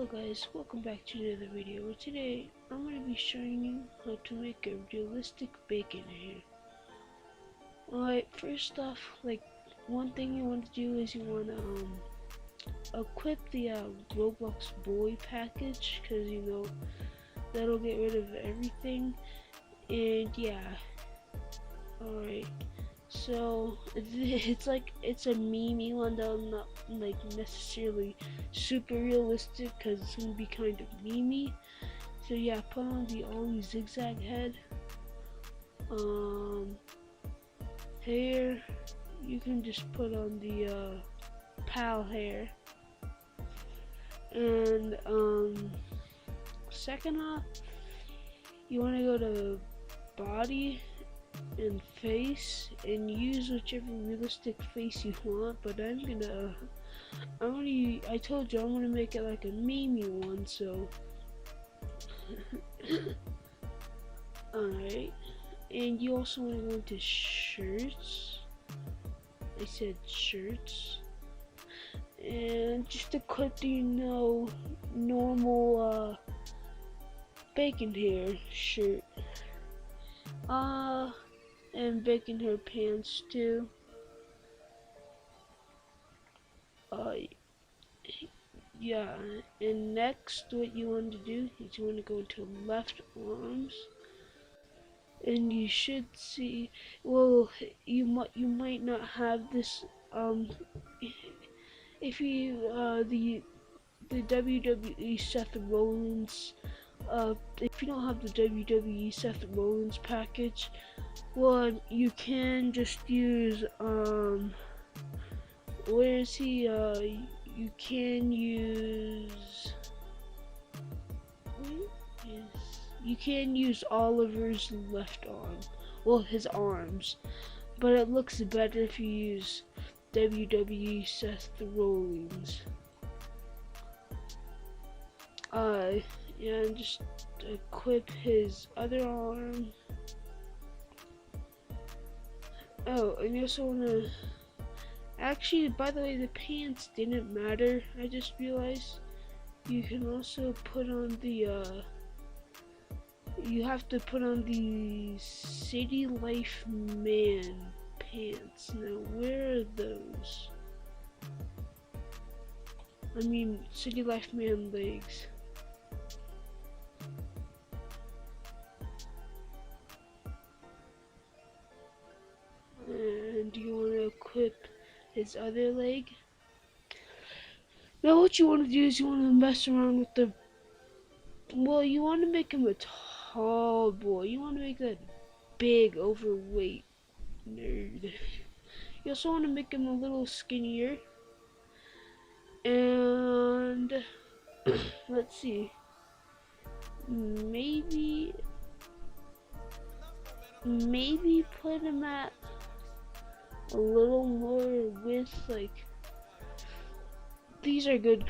Hello guys, welcome back to another video. Today I'm going to be showing you how to make a realistic bacon here. Alright, first off, one thing you want to do is you want to equip the Roblox boy package, because that'll get rid of everything. And yeah, alright. So it's a meme one that I'm not necessarily super realistic because it's gonna be kind of memey. So yeah, put on the Ollie zigzag head. Hair, you can just put on the pal hair. And second off, you wanna go to body and face and use whichever realistic face you want, but I told you I'm gonna make it like a memey one, so alright. And you also want to go into shirts. I said shirts. And just equip the normal bacon hair shirt. And bacon hair pants too. Yeah, and next what you want to do is you want to go to left arms, and you should see, well, you might not have this, if you, the WWE Seth Rollins, if you don't have the WWE Seth Rollins package, well, you can just use, where is he, you can use Oliver's left arm, well, his arms, but it looks better if you use WWE Seth Rollins. Yeah, and just equip his other arm. Oh, and you also wanna, actually, by the way, the pants didn't matter. I just realized you can also put on the, you have to put on the City Life Man pants. Now, where are those? I mean, City Life Man legs. And you want to equip his other leg. Now what you want to do is you want to mess around with the, well, you want to make him a tall boy. You want to make that big, overweight nerd. You also want to make him a little skinnier. And let's see, maybe put him at a little more with, like, these are good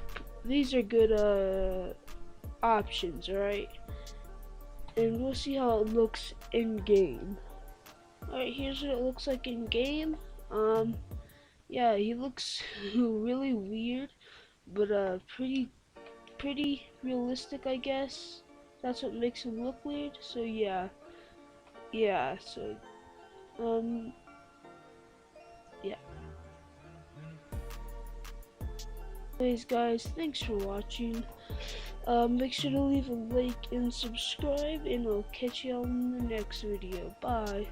options, alright? And we'll see how it looks in game. Alright, here's what it looks like in game. Yeah, he looks really weird, but pretty realistic, I guess. That's what makes him look weird. So yeah, so yeah. Anyways guys, thanks for watching. Make sure to leave a like and subscribe, and I'll catch you all in the next video. Bye.